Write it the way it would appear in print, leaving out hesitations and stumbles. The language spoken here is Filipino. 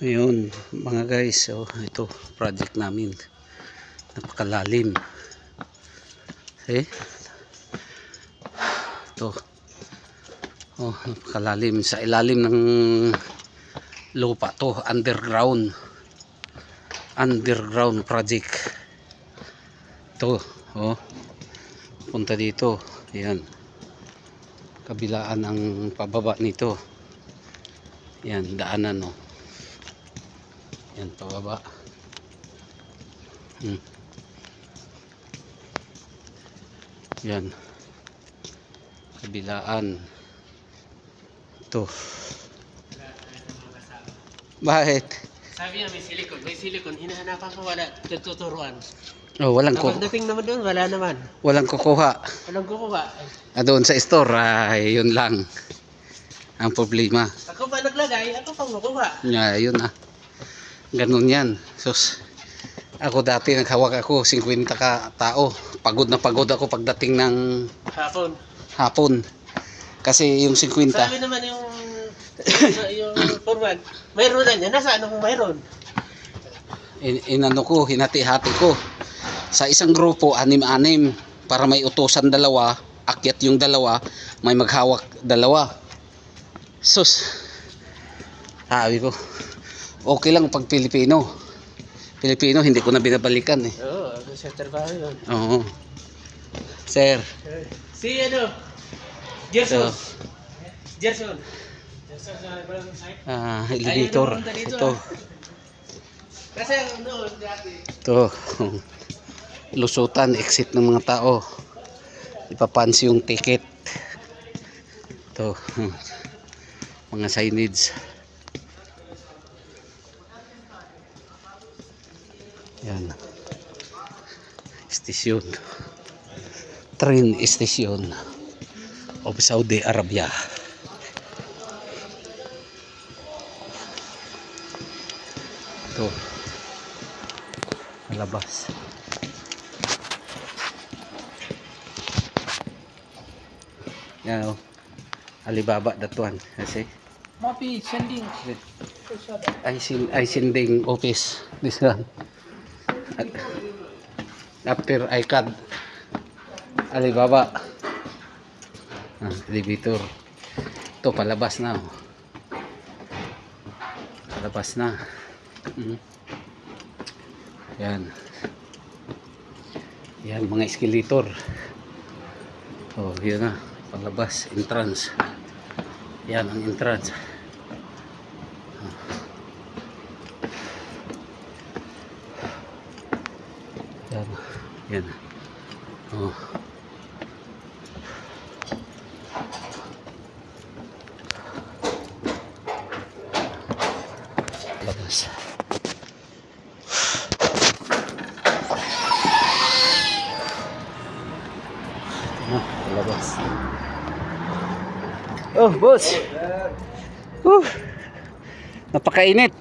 Ayun mga guys, so ito project namin, napakalalim. Ito napakalalim, sa ilalim ng lupa to, underground project to. Punta dito, ayan, kabilaan ang pababa nito, yan daanan yan pababa. Yan kabilaan to. Bakit? Sabi niya may silicone, hinahanapan ko, wala, tuturuan. Walang Pagdating naman doon, wala naman. Walang kukuha. Walang kukuha. Doon sa store, yun lang ang problema. Ako pa naglagay, ako pang kukuha. Yun ganun yan. Sus, ako dati naghawak ako 50 ka tao. Pagod na pagod ako pagdating ng hapon. Kasi yung 50. Sabi naman yung forward, mayroon na niya. Nasaan kung mayroon? Hinati-hati ko. Sa isang grupo, 6-6. Para may utusan 2, akyat yung 2, may maghawak 2. Sus, sabi ko, okay lang pag Pilipino, hindi ko na binabalikan Oo, sa trabaho yun. Oo. Sir. Si Gerson. Gerson sa site. Elevator. Ito. Kasi noon dati. Ito. Lusutan, exit ng mga tao. Ipapansi yung ticket. Ito. Mga signage. Yan. Station. Train station of Saudi Arabia. Ito. Malabas. Yan Alibaba that one. Kasi Mapi sending. I sending office. This one. After iCAD. Alibaba. Elevator. Ito palabas na. Palabas na. Yan. Yan mga escalator. Yan na. Palabas. Entrance. Yan ang entrance. Yan. Labas. Labas. Boss. Napakainit.